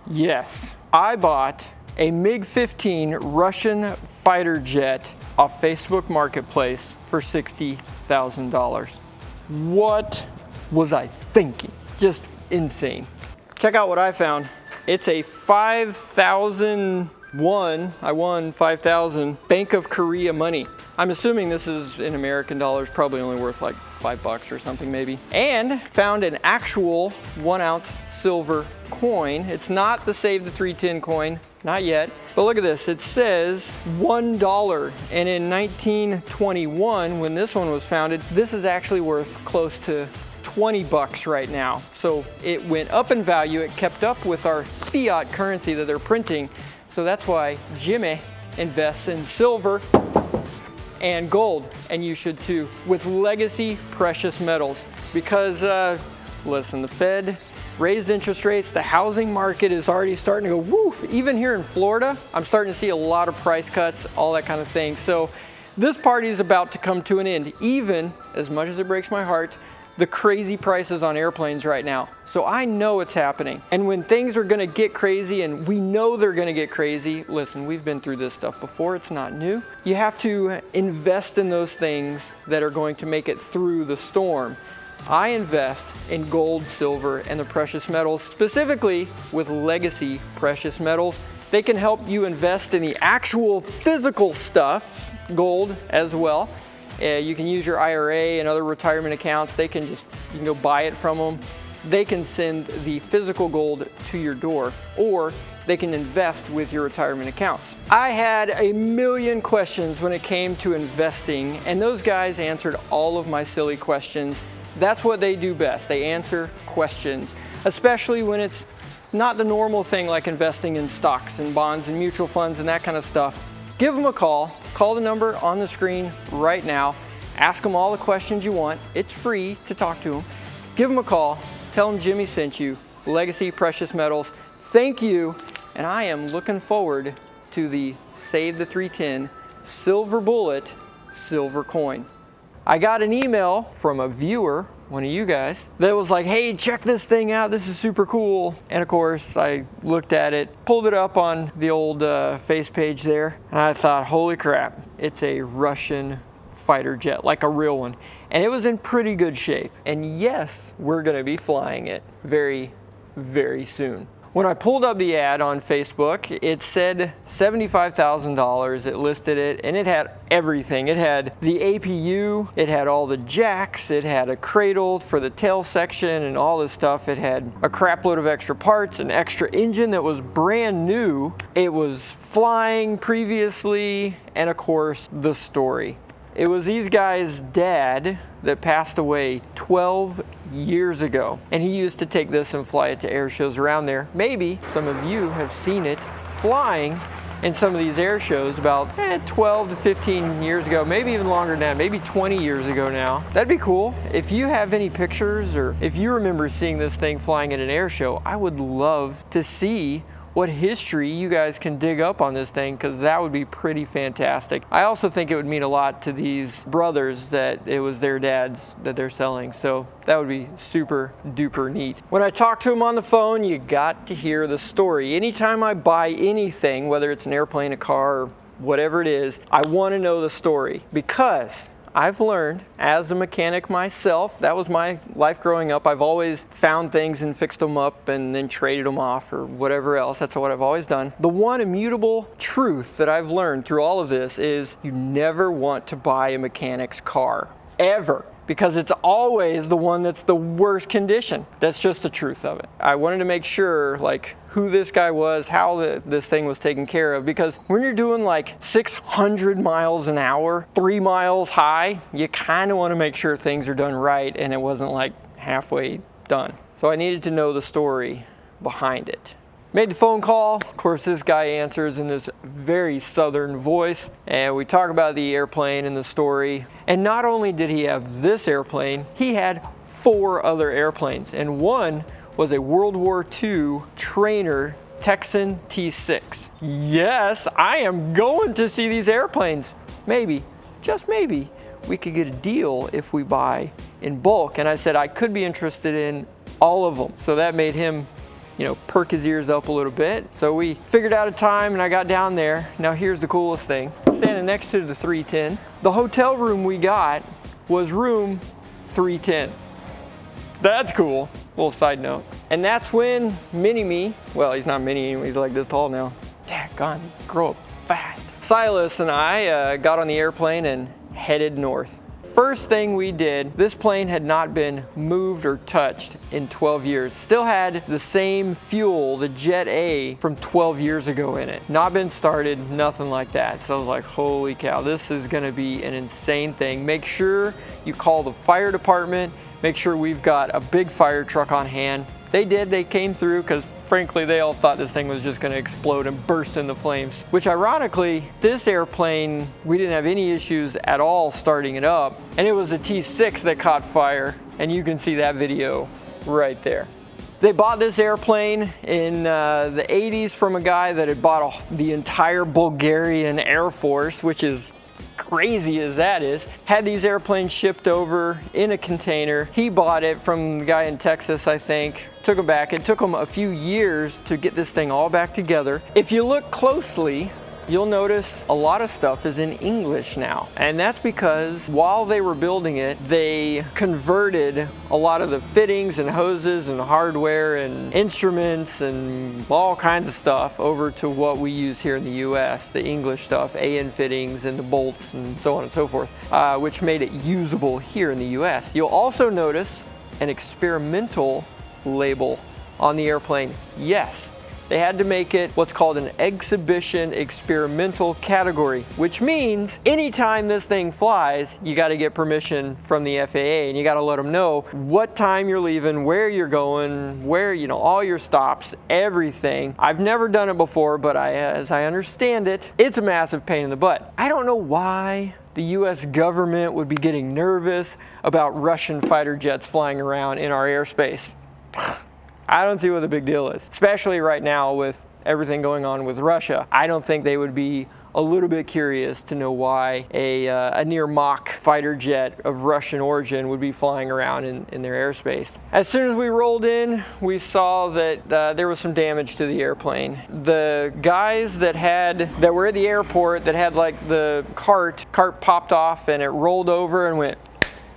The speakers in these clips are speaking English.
Yes, I bought a MiG-15 Russian fighter jet off Facebook Marketplace for $60,000. What was I thinking? Just insane. Check out what I found. It's a 5,001, I won 5,000 Bank of Korea money. I'm assuming this is in American dollars, probably only worth like $5 or something maybe. And found an actual 1 ounce silver coin. It's not the Save the 310 coin, not yet. But look at this, it says $1. And in 1921, when this one was founded, this is actually worth close to 20 bucks right now. So it went up in value, it kept up with our fiat currency that they're printing. So that's why Jimmy invests in silver and gold, and you should too, with legacy precious metals. Because, listen, the Fed raised interest rates, the housing market is already starting to go woof. Even here in Florida, I'm starting to see a lot of price cuts, all that kind of thing. So this party is about to come to an end, even, as much as it breaks my heart, the crazy prices on airplanes right now. So I know it's happening. And when things are gonna get crazy, and we know they're gonna get crazy, listen, we've been through this stuff before, it's not new. You have to invest in those things that are going to make it through the storm. I invest in gold, silver, and the precious metals, specifically with legacy precious metals. They can help you invest in the actual physical stuff, gold as well. You can use your IRA and other retirement accounts. You can go buy it from them. They can send the physical gold to your door, or they can invest with your retirement accounts. I had a million questions when it came to investing, and those guys answered all of my silly questions. That's what they do best. They answer questions, especially when it's not the normal thing like investing in stocks and bonds and mutual funds and that kind of stuff. Give them a call. Call the number on the screen right now. Ask them all the questions you want. It's free to talk to them. Give them a call. Tell them Jimmy sent you. Legacy Precious Metals. Thank you. And I am looking forward to the Save the 310 Silver Bullet Silver Coin. I got an email from a viewer, one of you guys, that was like, hey, check this thing out, this is super cool. And of course, I looked at it, pulled it up on the old face page there, and I thought, holy crap, it's a Russian fighter jet, like a real one. And it was in pretty good shape. And yes, we're gonna be flying it very, very soon. When I pulled up the ad on Facebook, it said $75,000, it listed it, and it had everything. It had the APU, it had all the jacks, it had a cradle for the tail section and all this stuff. It had a crap load of extra parts, an extra engine that was brand new. It was flying previously, and of course, the story. It was these guys' dad that passed away 12 years ago. And he used to take this and fly it to air shows around there. Maybe some of you have seen it flying in some of these air shows about 12 to 15 years ago, maybe even longer than that, maybe 20 years ago now. That'd be cool. If you have any pictures or if you remember seeing this thing flying at an air show, I would love to see what history you guys can dig up on this thing, because that would be pretty fantastic. I also think it would mean a lot to these brothers that it was their dads that they're selling, so that would be super duper neat. When I talk to them on the phone, you got to hear the story. Anytime I buy anything, whether it's an airplane, a car, or whatever it is, I want to know the story, because I've learned as a mechanic myself, that was my life growing up. I've always found things and fixed them up and then traded them off or whatever else. That's what I've always done. The one immutable truth that I've learned through all of this is you never want to buy a mechanic's car, ever. Because it's always the one that's the worst condition. That's just the truth of it. I wanted to make sure like who this guy was, how this thing was taken care of, because when you're doing like 600 miles an hour, 3 miles high, you kind of want to make sure things are done right and it wasn't like halfway done. So I needed to know the story behind it. Made the phone call. Of course, this guy answers in this very southern voice, and we talk about the airplane and the story. And not only did he have this airplane, he had 4 other airplanes, and one was a World War II trainer Texan T6. Yes, I am going to see these airplanes. Maybe, just maybe, we could get a deal if we buy in bulk. And I said I could be interested in all of them. So that made him you know, perk his ears up a little bit. So we figured out a time and I got down there. Now here's the coolest thing. Standing next to the 310. The hotel room we got was room 310. That's cool. Little side note. And that's when Mini-Me, well, he's not mini anymore, he's like this tall now. Daggone, grow up fast. Silas and I got on the airplane and headed north. First thing we did, this plane had not been moved or touched in 12 years. Still had the same fuel, the Jet A, from 12 years ago in it. Not been started, nothing like that. So I was like, holy cow, this is gonna be an insane thing. Make sure you call the fire department, make sure we've got a big fire truck on hand. They did, they came through because frankly, they all thought this thing was just gonna explode and burst into flames. Which ironically, this airplane, we didn't have any issues at all starting it up. And it was a T6 that caught fire. And you can see that video right there. They bought this airplane in the 80s from a guy that had bought the entire Bulgarian Air Force, which is crazy as that is. Had these airplanes shipped over in a container. He bought it from the guy in Texas, I think. Took them back. It took them a few years to get this thing all back together. If you look closely, you'll notice a lot of stuff is in English now. And that's because while they were building it, they converted a lot of the fittings and hoses and hardware and instruments and all kinds of stuff over to what we use here in the US, the English stuff, AN fittings and the bolts and so on and so forth, which made it usable here in the US. You'll also notice an experimental label on the airplane. Yes. They had to make it what's called an exhibition experimental category, which means anytime this thing flies, you got to get permission from the FAA and you got to let them know what time you're leaving, where you're going, where, you know, all your stops, everything. I've never done it before, but as I understand it, it's a massive pain in the butt. I don't know why the US government would be getting nervous about Russian fighter jets flying around in our airspace. I don't see what the big deal is, especially right now with everything going on with Russia. I don't think they would be a little bit curious to know why a near Mach fighter jet of Russian origin would be flying around in their airspace. As soon as we rolled in, we saw that there was some damage to the airplane. The guys that were at the airport that had like the cart popped off and it rolled over and went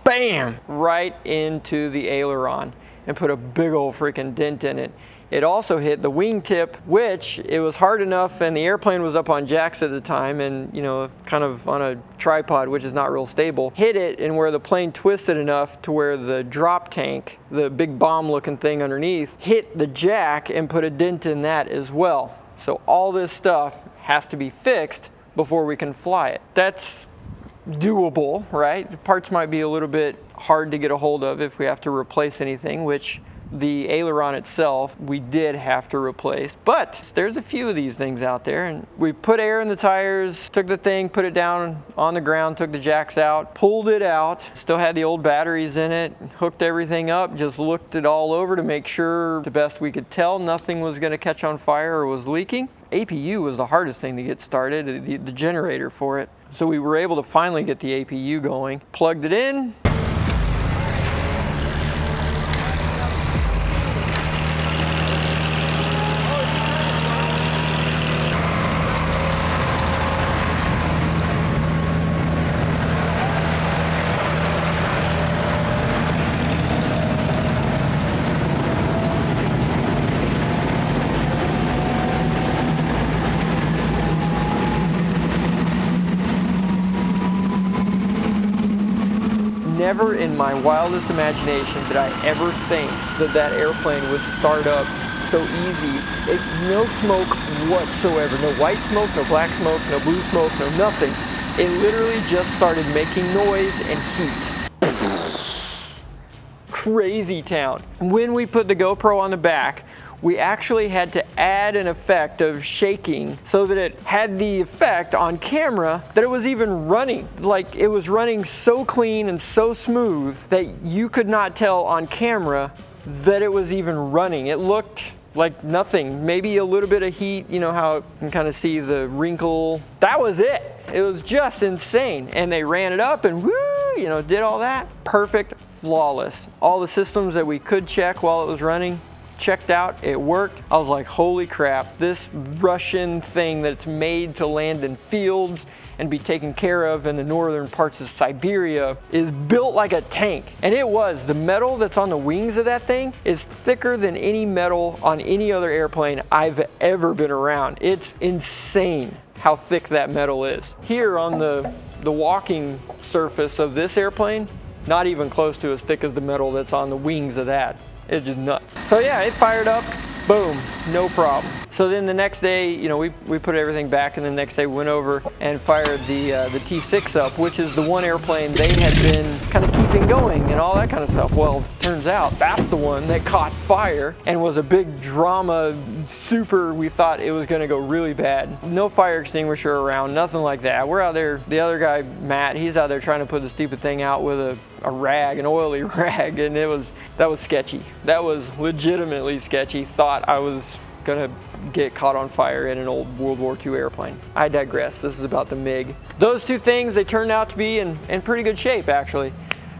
bam right into the aileron and put a big old freaking dent in it. It also hit the wingtip, which it was hard enough, and the airplane was up on jacks at the time and, you know, kind of on a tripod, which is not real stable. Hit it, and where the plane twisted enough to where the drop tank, the big bomb looking thing underneath, hit the jack and put a dent in that as well. So all this stuff has to be fixed before we can fly it. That's doable, right? The parts might be a little bit hard to get a hold of if we have to replace anything, which the aileron itself we did have to replace, but there's a few of these things out there. And we put air in the tires, took the thing, put it down on the ground, took the jacks out, pulled it out, still had the old batteries in it, hooked everything up, just looked it all over to make sure, the best we could tell, nothing was going to catch on fire or was leaking. APU was the hardest thing to get started, the generator for it. So we were able to finally get the APU going, plugged it in. Never in my wildest imagination did I ever think that that airplane would start up so easy. No smoke whatsoever. No white smoke, no black smoke, no blue smoke, no nothing. It literally just started making noise and heat. Crazy town. When we put the GoPro on the back, we actually had to add an effect of shaking so that it had the effect on camera that it was even running. Like, it was running so clean and so smooth that you could not tell on camera that it was even running. It looked like nothing, maybe a little bit of heat, you know how you can kind of see the wrinkle. That was it. It was just insane. And they ran it up and woo, you know, did all that. Perfect, flawless. All the systems that we could check while it was running, checked out, it worked. I was like, holy crap, this Russian thing that's made to land in fields and be taken care of in the northern parts of Siberia is built like a tank. And it was. The metal that's on the wings of that thing is thicker than any metal on any other airplane I've ever been around. It's insane how thick that metal is. Here on the walking surface of this airplane, not even close to as thick as the metal that's on the wings of that. It's just nuts. So yeah, it fired up, boom, no problem. So then the next day, you know, we put everything back, and the next day went over and fired the T6 up, which is the one airplane they had been kind of keeping going and all that kind of stuff. Well, turns out that's the one that caught fire and was a big drama, we thought it was gonna go really bad. No fire extinguisher around, nothing like that. We're out there, the other guy, Matt, he's out there trying to put the stupid thing out with a rag, an oily rag, and that was sketchy. That was legitimately sketchy. Thought I was gonna get caught on fire in an old World War II airplane. I digress. This is about the MiG. Those two things, they turned out to be in pretty good shape, actually.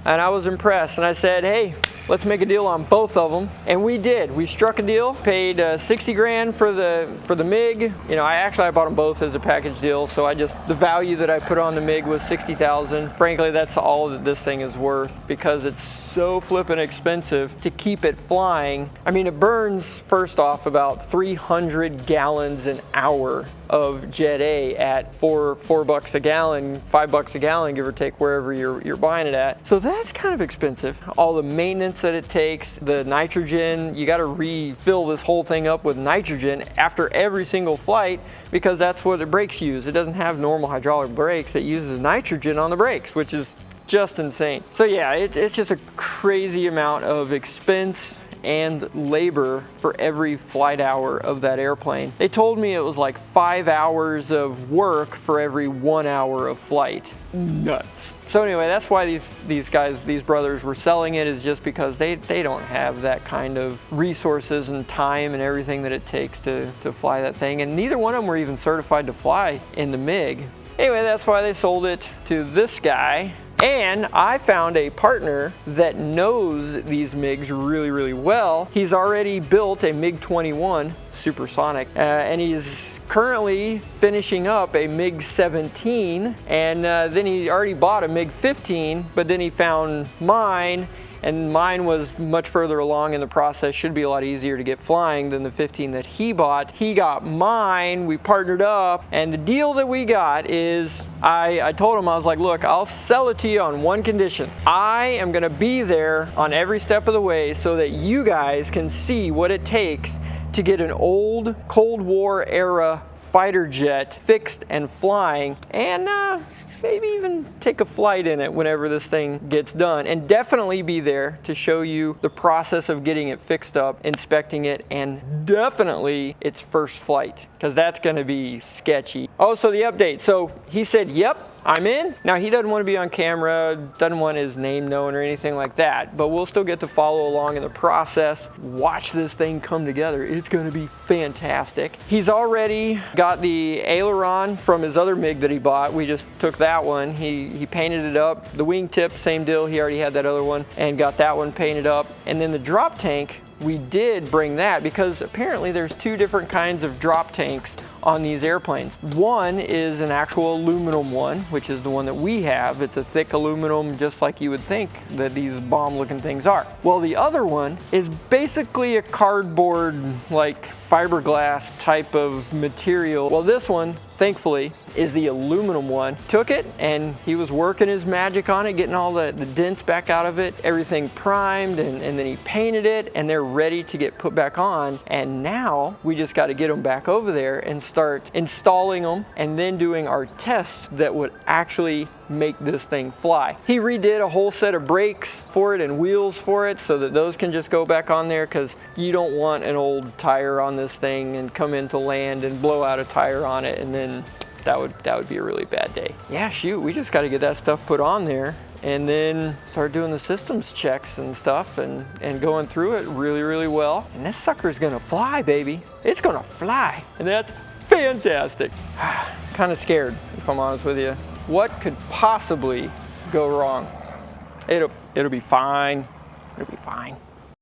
And I was impressed, and I said, hey, let's make a deal on both of them. And we did. We struck a deal, paid 60 grand for the MiG. You know, I bought them both as a package deal, so the value that I put on the MiG was 60,000. Frankly, that's all that this thing is worth, because it's so flippin' expensive to keep it flying. I mean, it burns, first off, about 300 gallons an hour of Jet A at $4 a gallon, $5 a gallon, give or take, wherever you're buying it at. So that's kind of expensive. All the maintenance that it takes, the nitrogen, you got to refill this whole thing up with nitrogen after every single flight, because that's what the brakes use. It doesn't have normal hydraulic brakes. It uses nitrogen on the brakes, which is just insane. So yeah, it's just a crazy amount of expense and labor for every flight hour of that airplane. They told me it was like 5 hours of work for every 1 hour of flight. Nuts. So anyway, that's why these brothers were selling it, is just because they don't have that kind of resources and time and everything that it takes to fly that thing. And neither one of them were even certified to fly in the MiG. Anyway, that's why they sold it to this guy. And I found a partner that knows these MiGs really, really well. He's already built a MiG-21 supersonic, and he's currently finishing up a MiG-17, and then he already bought a MiG-15, but then he found mine, and mine was much further along in the process. Should be a lot easier to get flying than the 15 that he bought. He got mine, we partnered up, and the deal that we got is, I told him, I was like, look, I'll sell it to you on one condition. I am gonna be there on every step of the way so that you guys can see what it takes to get an old Cold War era fighter jet fixed and flying, and maybe even take a flight in it whenever this thing gets done, and definitely be there to show you the process of getting it fixed up, inspecting it, and definitely its first flight, because that's going to be sketchy. Oh, so the update. So he said, yep, I'm in. Now, he doesn't want to be on camera, doesn't want his name known or anything like that, but we'll still get to follow along in the process, watch this thing come together. It's going to be fantastic. He's already got the aileron from his other MiG that he bought. We just took that one. He painted it up. The wingtip, same deal. He already had that other one and got that one painted up. And then the drop tank, we did bring that because apparently there's two different kinds of drop tanks on these airplanes. One is an actual aluminum one, which is the one that we have. It's a thick aluminum, just like you would think that these bomb looking things are. Well, the other one is basically a cardboard, like fiberglass type of material. Well, this one, thankfully, is the aluminum one. Took it and he was working his magic on it, getting all the dents back out of it, everything primed, and then he painted it, and they're ready to get put back on. And now we just got to get them back over there and start installing them, and then doing our tests that would actually make this thing fly. He redid a whole set of brakes for it and wheels for it so that those can just go back on there, because you don't want an old tire on this thing and come into land and blow out a tire on it, and then that would be a really bad day. Yeah, shoot, we just got to get that stuff put on there and then start doing the systems checks and stuff and going through it really, really well. And this sucker's gonna fly, baby. It's gonna fly, and that's fantastic. Kind of scared, if I'm honest with you. What could possibly go wrong? It'll be fine. It'll be fine.